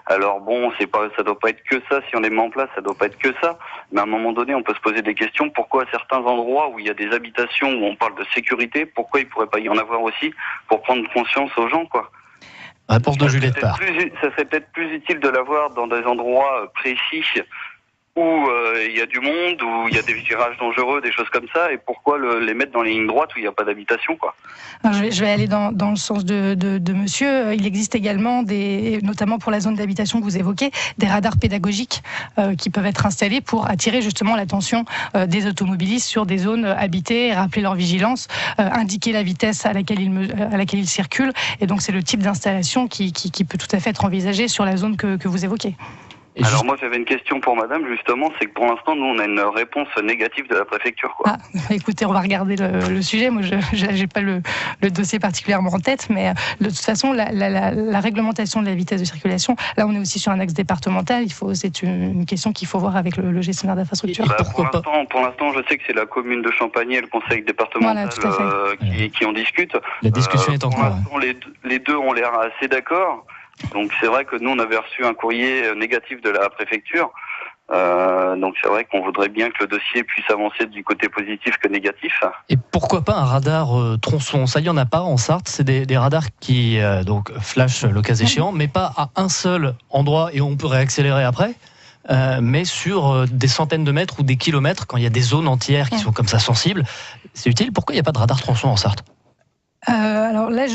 Alors bon, ça doit pas être que ça. Si on les met en place, ça doit pas être que ça. Mais à un moment donné, on peut se poser des questions. Pourquoi à certains endroits où il y a des habitations, où on parle de sécurité, pourquoi il pourrait pas y en avoir aussi pour prendre conscience aux gens, quoi. Réponse de Juliette Parr. Ça serait peut-être plus utile de l'avoir dans des endroits précis où il y a du monde, où il y a des virages dangereux, des choses comme ça, et pourquoi les mettre dans les lignes droites où il n'y a pas d'habitation, quoi. Alors je vais aller dans le sens de monsieur. Il existe également, notamment pour la zone d'habitation que vous évoquez, des radars pédagogiques qui peuvent être installés pour attirer justement l'attention des automobilistes sur des zones habitées, rappeler leur vigilance, indiquer la vitesse à laquelle ils circulent. Et donc c'est le type d'installation qui peut tout à fait être envisagé sur la zone que vous évoquez. Alors moi j'avais une question pour madame justement, c'est que pour l'instant nous on a une réponse négative de la préfecture, quoi. Écoutez, on va regarder le sujet. Moi je n'ai pas le dossier particulièrement en tête, mais de toute façon la réglementation de la vitesse de circulation, là on est aussi sur un axe départemental, c'est une question qu'il faut voir avec le gestionnaire d'infrastructure. Pour l'instant je sais que c'est la commune de Champagné et le conseil départemental qui en discutent. La discussion est en cours. Les deux ont l'air assez d'accord. Donc c'est vrai que nous on avait reçu un courrier négatif de la préfecture, donc c'est vrai qu'on voudrait bien que le dossier puisse avancer du côté positif que négatif. Et pourquoi pas un radar tronçon ? Ça, il n'y en a pas en Sarthe, c'est des radars qui donc flashent le cas échéant, mais pas à un seul endroit et on peut réaccélérer après, mais sur des centaines de mètres ou des kilomètres quand il y a des zones entières qui sont comme ça sensibles. C'est utile. Pourquoi il n'y a pas de radar tronçon en Sarthe ? Alors là,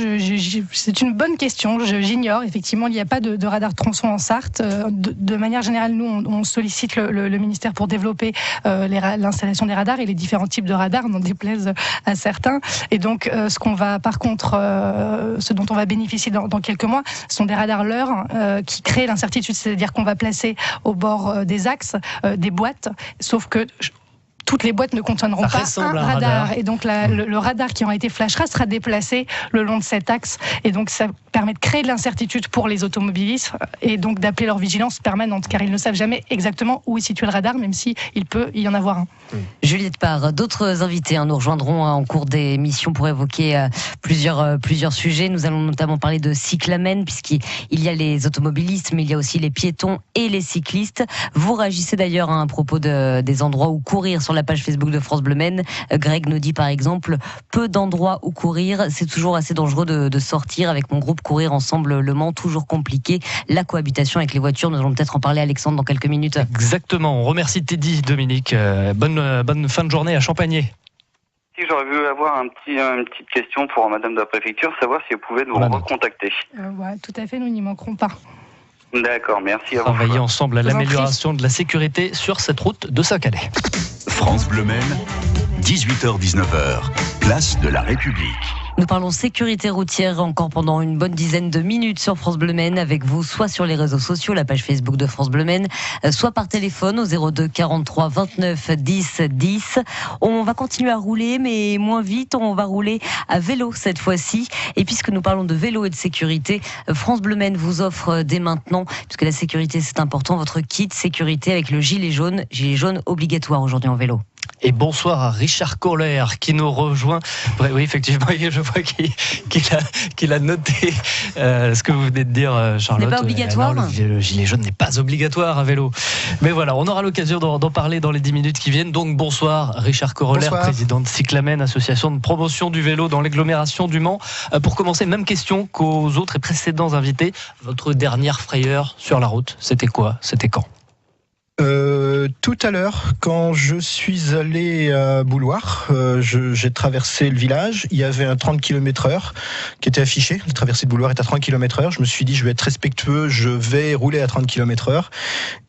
c'est une bonne question. J'ignore. Effectivement, il n'y a pas de radar tronçon en Sarthe. De manière générale, nous, on sollicite le ministère pour développer l'installation des radars et les différents types de radars, n'en déplaise à certains. Et donc, ce dont on va bénéficier dans quelques mois, ce sont des radars leurres qui créent l'incertitude. C'est-à-dire qu'on va placer au bord des axes des boîtes, sauf que toutes les boîtes ne contiendront pas un radar. Et donc le radar qui aura été flashera sera déplacé le long de cet axe. Et donc ça permet de créer de l'incertitude pour les automobilistes et donc d'appeler leur vigilance permanente, car ils ne savent jamais exactement où est situé le radar, même s'il peut y en avoir un. Juliette Parr, d'autres invités nous rejoindront en cours d'émission pour évoquer plusieurs sujets. Nous allons notamment parler de cyclamen, puisqu'il y a les automobilistes, mais il y a aussi les piétons et les cyclistes. Vous réagissez d'ailleurs à propos des endroits où courir sur la page Facebook de France Bleu Maine. Greg nous dit par exemple, peu d'endroits où courir, c'est toujours assez dangereux de sortir avec mon groupe courir ensemble Le Mans, toujours compliqué. La cohabitation avec les voitures, nous allons peut-être en parler, Alexandre, dans quelques minutes. Exactement, on remercie Teddy, Dominique. Bonne fin de journée à Champagné. Si j'aurais voulu avoir une petite question pour Madame de la Préfecture, savoir si elle pouvait nous recontacter. Ouais, tout à fait, nous n'y manquerons pas. D'accord, merci à vous. Travailler ensemble à l'amélioration de la sécurité sur cette route de Saint-Calais. France Bleu Maine, 18h-19h, place de la République. Nous parlons sécurité routière encore pendant une bonne dizaine de minutes sur France Bleu Maine avec vous, soit sur les réseaux sociaux, la page Facebook de France Bleu Maine, soit par téléphone au 02 43 29 10 10. On va continuer à rouler, mais moins vite. On va rouler à vélo cette fois-ci. Et puisque nous parlons de vélo et de sécurité, France Bleu Maine vous offre dès maintenant, puisque la sécurité c'est important, votre kit sécurité avec le gilet jaune obligatoire aujourd'hui en vélo. Et bonsoir à Richard Kohler qui nous rejoint. Oui, effectivement, je vois qu'il a noté ce que vous venez de dire, Charlotte. Ce n'est pas obligatoire. Le gilet jaune n'est pas obligatoire à vélo. Mais voilà, on aura l'occasion d'en parler dans les 10 minutes qui viennent. Donc bonsoir Richard Kohler, président de Cyclamen, association de promotion du vélo dans l'agglomération du Mans. Pour commencer, même question qu'aux autres et précédents invités. Votre dernière frayeur sur la route, c'était quoi ? C'était quand ? Tout à l'heure, quand je suis allé à Bouloir, j'ai traversé le village. Il y avait un 30 km/h qui était affiché. La traversée de Bouloir est à 30 km/h. Je me suis dit, je vais être respectueux, je vais rouler à 30 km/h.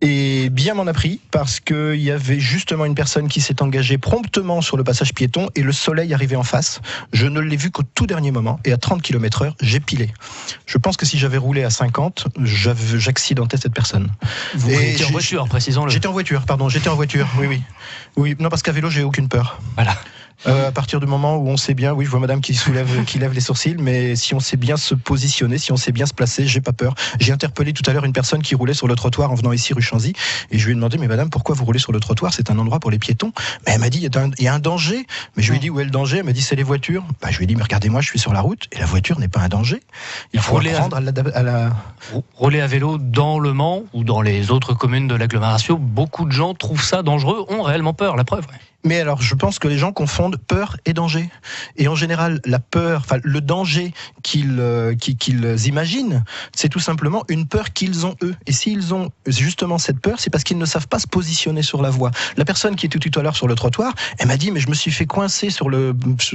Et bien m'en a pris, parce qu'il y avait justement une personne qui s'est engagée promptement sur le passage piéton et le soleil arrivait en face. Je ne l'ai vu qu'au tout dernier moment. Et à 30 km/h, j'ai pilé. Je pense que si j'avais roulé à 50, j'accidentais cette personne. Vous étiez en voiture, précisons-le. J'étais en voiture, oui. Non, parce qu'à vélo, j'ai aucune peur. Voilà. À partir du moment où on sait bien, oui, je vois madame qui lève les sourcils, mais si on sait bien se positionner, si on sait bien se placer, j'ai pas peur. J'ai interpellé tout à l'heure une personne qui roulait sur le trottoir en venant ici rue Chanzy, et je lui ai demandé, mais madame, pourquoi vous roulez sur le trottoir ? C'est un endroit pour les piétons. Mais elle m'a dit, il y a un danger. Mais je lui ai dit, où est le danger ? Elle m'a dit, c'est les voitures. Je lui ai dit, mais regardez-moi, je suis sur la route, et la voiture n'est pas un danger. Il faut apprendre à la... Rouler à vélo dans le Mans, ou dans les autres communes de l'agglomération, beaucoup de gens trouvent ça dangereux, ont réellement peur, la preuve. Mais alors, je pense que les gens confondent peur et danger. Et en général, la peur, le danger qu'ils imaginent, c'est tout simplement une peur qu'ils ont eux. Et s'ils ont justement cette peur, c'est parce qu'ils ne savent pas se positionner sur la voie. La personne qui était tout à l'heure sur le trottoir, elle m'a dit, mais je me suis fait coincer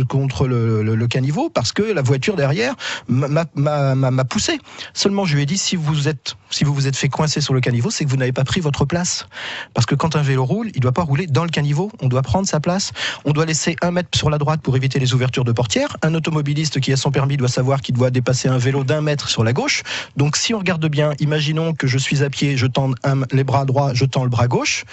contre le caniveau parce que la voiture derrière m'a poussé. Seulement, je lui ai dit, si vous vous êtes fait coincer sur le caniveau, c'est que vous n'avez pas pris votre place. Parce que quand un vélo roule, il ne doit pas rouler dans le caniveau, on doit prendre sa place. On doit laisser 1 mètre sur la droite pour éviter les ouvertures de portières. Un automobiliste qui a son permis doit savoir qu'il doit dépasser un vélo d'1 mètre sur la gauche. Donc si on regarde bien, imaginons que je suis à pied, je tends les bras droits, je tends le bras gauche,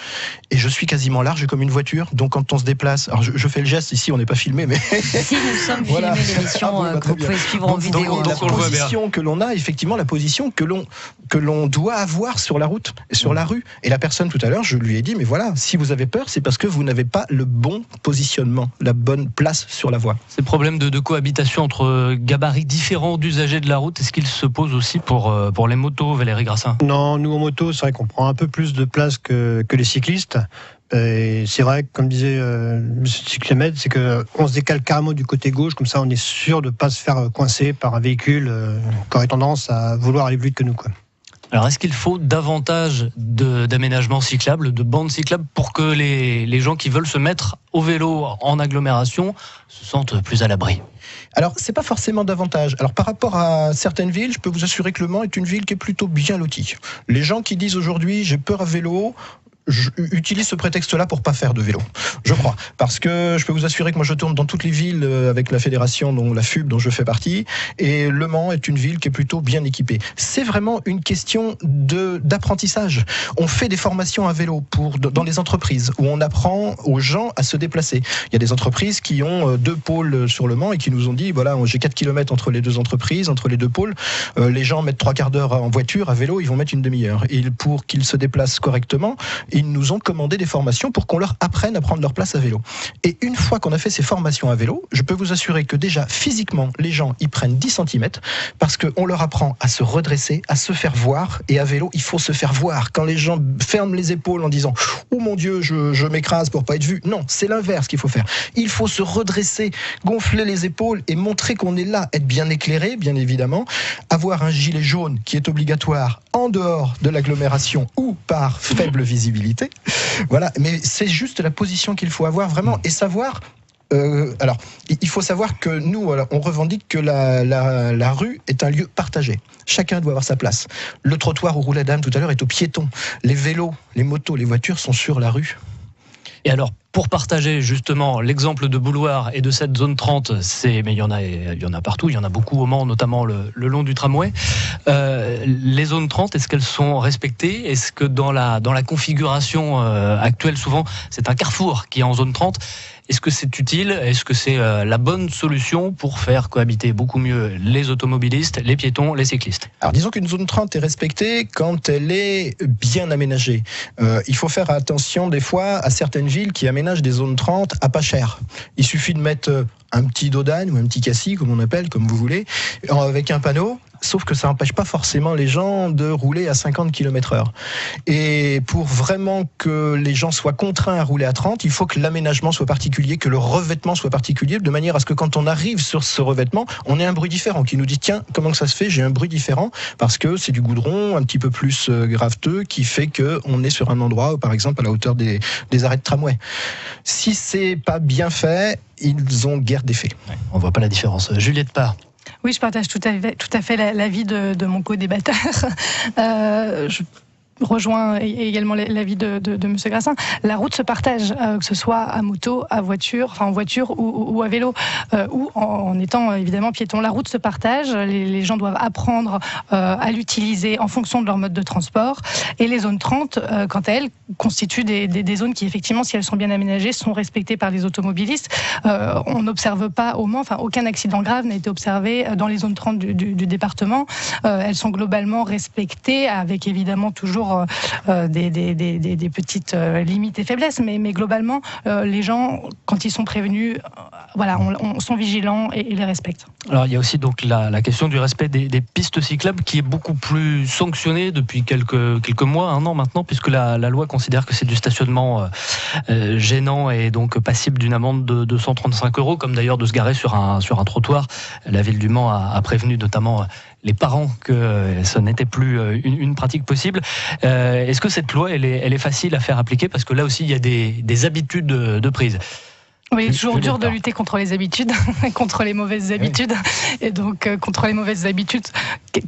et je suis quasiment large comme une voiture. Donc quand on se déplace, alors je fais le geste, ici on n'est pas filmé, mais... Si nous sommes filmés, l'émission que vous pouvez suivre en vidéo. Donc la position que l'on a, effectivement, la position que l'on doit avoir sur la route, sur la rue. Et la personne tout à l'heure, je lui ai dit, mais voilà, si vous avez peur, c'est parce que vous n'avez pas le bon positionnement, la bonne place sur la voie. Ces problèmes de cohabitation entre gabarits différents d'usagers de la route, est-ce qu'ils se posent aussi pour les motos, Valérie Grassin ? Non, nous en moto, c'est vrai qu'on prend un peu plus de place que les cyclistes. Et c'est vrai, comme disait M. Cyclamen, c'est qu'on se décale carrément du côté gauche, comme ça on est sûr de ne pas se faire coincer par un véhicule qui aurait tendance à vouloir aller plus vite que nous, quoi. Alors, est-ce qu'il faut davantage d'aménagements cyclables, de bandes cyclables, pour que les gens qui veulent se mettre au vélo en agglomération se sentent plus à l'abri ? Alors, c'est pas forcément davantage. Alors, par rapport à certaines villes, je peux vous assurer que Le Mans est une ville qui est plutôt bien lotie. Les gens qui disent aujourd'hui, j'ai peur à vélo, j'utilise ce prétexte-là pour pas faire de vélo, je crois. Parce que je peux vous assurer que moi je tourne dans toutes les villes avec la fédération, dont la FUB, dont je fais partie, et Le Mans est une ville qui est plutôt bien équipée. C'est vraiment une question d'apprentissage. On fait des formations à vélo dans les entreprises, où on apprend aux gens à se déplacer. Il y a des entreprises qui ont 2 pôles sur Le Mans et qui nous ont dit, voilà, j'ai 4 km entre les 2 entreprises, entre les 2 pôles, les gens mettent 3/4 d'heure en voiture, à vélo, ils vont mettre une demi-heure. Et pour qu'ils se déplacent correctement, ils nous ont commandé des formations pour qu'on leur apprenne à prendre leur place à vélo. Et une fois qu'on a fait ces formations à vélo, je peux vous assurer que déjà, physiquement, les gens y prennent 10 cm parce qu'on leur apprend à se redresser, à se faire voir. Et à vélo, il faut se faire voir. Quand les gens ferment les épaules en disant « Oh mon Dieu, je m'écrase pour pas être vu », non, c'est l'inverse qu'il faut faire. Il faut se redresser, gonfler les épaules et montrer qu'on est là, être bien éclairé, bien évidemment, avoir un gilet jaune qui est obligatoire en dehors de l'agglomération ou par faible visibilité. Voilà, mais c'est juste la position qu'il faut avoir vraiment et savoir. Alors, il faut savoir que nous, on revendique que la rue est un lieu partagé. Chacun doit avoir sa place. Le trottoir où roulait Dame tout à l'heure est aux piétons. Les vélos, les motos, les voitures sont sur la rue. Et alors, pour partager justement l'exemple de Bouloir et de cette zone 30, mais il y en a partout, il y en a beaucoup au Mans, notamment le long du tramway. Les zones 30, est-ce qu'elles sont respectées ? Est-ce que dans la configuration actuelle, souvent, c'est un carrefour qui est en zone 30 ? Est-ce que c'est utile ? Est-ce que c'est la bonne solution pour faire cohabiter beaucoup mieux les automobilistes, les piétons, les cyclistes ? Alors disons qu'une zone 30 est respectée quand elle est bien aménagée. Il faut faire attention des fois à certaines villes qui aménagent des zones 30 à pas cher. Il suffit de mettre un petit dodane ou un petit cassis, comme on appelle, comme vous voulez, avec un panneau. Sauf que ça n'empêche pas forcément les gens de rouler à 50 km/h. Et pour vraiment que les gens soient contraints à rouler à 30, il faut que l'aménagement soit particulier, que le revêtement soit particulier, de manière à ce que quand on arrive sur ce revêtement, on ait un bruit différent, qui nous dit tiens, comment que ça se fait, j'ai un bruit différent, parce que c'est du goudron un petit peu plus graveteux, qui fait qu'on est sur un endroit, par exemple, à la hauteur des arrêts de tramway. Si c'est pas bien fait, ils ont guère d'effet. Ouais, on voit pas la différence. Juliette Parr. Oui, je partage tout à fait l'avis de mon co-débatteur. Je rejoins également l'avis de M. Grassin. La route se partage, que ce soit à moto, en voiture ou à vélo, ou en étant évidemment piéton. La route se partage, les gens doivent apprendre à l'utiliser en fonction de leur mode de transport. Et les zones 30, quant à elles, constituent des zones qui, effectivement, si elles sont bien aménagées, sont respectées par les automobilistes. On n'observe pas au Mans, aucun accident grave n'a été observé dans les zones 30 du département. Elles sont globalement respectées, avec évidemment toujours des petites limites et faiblesses, mais globalement, les gens, quand ils sont prévenus, sont vigilants et les respectent. Alors, il y a aussi donc la question du respect des pistes cyclables qui est beaucoup plus sanctionnée depuis quelques mois, 1 an maintenant, puisque la loi considère que c'est du stationnement gênant et donc passible d'une amende de 235 €, comme d'ailleurs de se garer sur un trottoir. La ville du Mans a prévenu notamment les parents que ce n'était plus une pratique possible. Est-ce que cette loi, elle est facile à faire appliquer ? Parce que là aussi, il y a des habitudes de prise. Oui, toujours dur de lutter contre les habitudes, contre les mauvaises habitudes. Et donc, contre les mauvaises habitudes,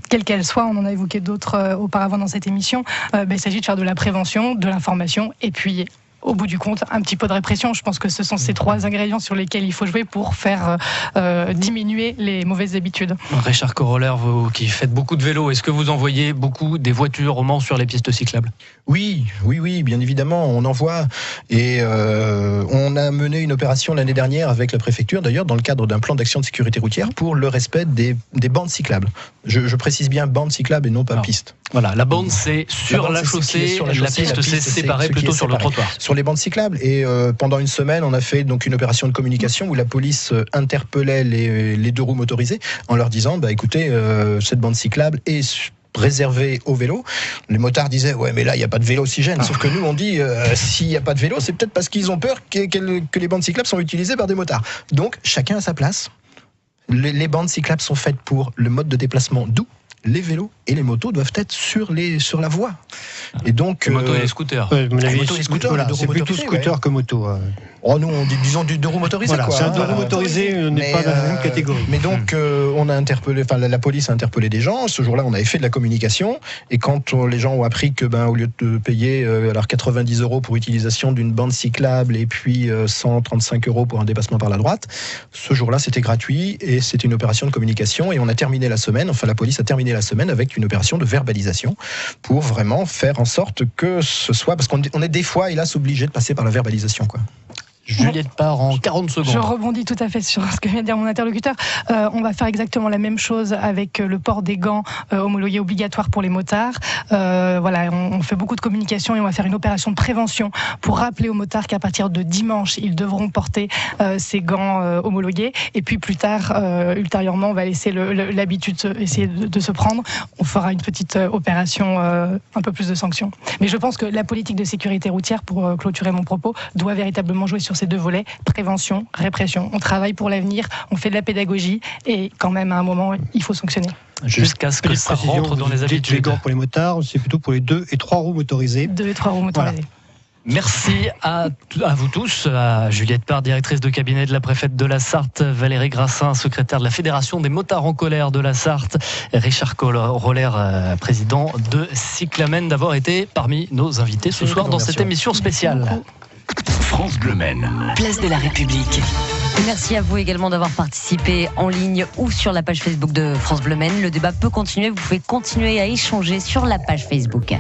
quelles qu'elles soient, on en a évoqué d'autres auparavant dans cette émission, il s'agit de faire de la prévention, de l'information, et puis au bout du compte, un petit peu de répression. Je pense que ce sont ces 3 ingrédients sur lesquels il faut jouer pour faire diminuer les mauvaises habitudes. Richard Coroller, vous qui faites beaucoup de vélo, est-ce que vous envoyez beaucoup des voitures au Mans sur les pistes cyclables ? Oui, bien évidemment, on en voit. Et on a mené une opération l'année dernière avec la préfecture, d'ailleurs, dans le cadre d'un plan d'action de sécurité routière pour le respect des bandes cyclables. Je précise bien bandes cyclables et non pas pistes. Voilà, la bande c'est sur la chaussée, la piste c'est séparé plutôt sur le trottoir. Sur les bandes cyclables. Et pendant une semaine, on a fait donc une opération de communication où la police interpellait les 2 roues motorisées en leur disant écoutez, cette bande cyclable est réservé au vélo. Les motards disaient ouais mais là il n'y a pas de vélo-oxygène. Sauf que nous on dit s'il n'y a pas de vélo, c'est peut-être parce qu'ils ont peur que les bandes cyclables sont utilisées par des motards. Donc chacun a sa place. Les bandes cyclables sont faites pour le mode de déplacement doux, les vélos et les motos doivent être sur la voie. Et donc, les motos et les scooters. Ouais, les motos et les scooters, voilà, les deux c'est roues plutôt motorisées, scooter que moto. Oh, nous, on dit, disons du deux roues motorisées. Voilà, quoi, c'est un deux roues motorisé, on n'est pas dans la même catégorie. Mais donc, on a interpellé, la police a interpellé des gens. Ce jour-là, on avait fait de la communication. Et quand les gens ont appris que, au lieu de payer 90 € pour utilisation d'une bande cyclable et puis 135 € pour un dépassement par la droite, ce jour-là, c'était gratuit et c'était une opération de communication. Et on a terminé la semaine, la police a terminé la semaine avec une opération de verbalisation pour vraiment faire en sorte que ce soit, parce qu'on est des fois, hélas, obligé de passer par la verbalisation, quoi. Juliette Parr en 40 secondes. Je rebondis tout à fait sur ce que vient de dire mon interlocuteur. On va faire exactement la même chose avec le port des gants homologués obligatoires pour les motards. On fait beaucoup de communication et on va faire une opération de prévention pour rappeler aux motards qu'à partir de dimanche, ils devront porter ces gants homologués. Et puis plus tard, ultérieurement, on va laisser l'habitude essayer de se prendre. On fera une petite opération, un peu plus de sanctions. Mais je pense que la politique de sécurité routière, pour clôturer mon propos, doit véritablement jouer sur ces deux volets, prévention, répression. On travaille pour l'avenir, on fait de la pédagogie et quand même à un moment, il faut sanctionner. Jusqu'à ce que ça rentre dans les habitudes. Les gants pour les motards, c'est plutôt pour les 2 et 3 roues motorisées. 2 et 3 roues motorisées. Voilà. Merci à vous tous, à Juliette Parr, directrice de cabinet de la préfète de la Sarthe, Valérie Grassin, secrétaire de la Fédération des motards en colère de la Sarthe, et Richard Roller, président de Cyclamen, d'avoir été parmi nos invités ce soir dans cette émission spéciale. France Bleu Maine. Place de la République. Merci à vous également d'avoir participé en ligne ou sur la page Facebook de France Bleu Maine. Le débat peut continuer, vous pouvez continuer à échanger sur la page Facebook.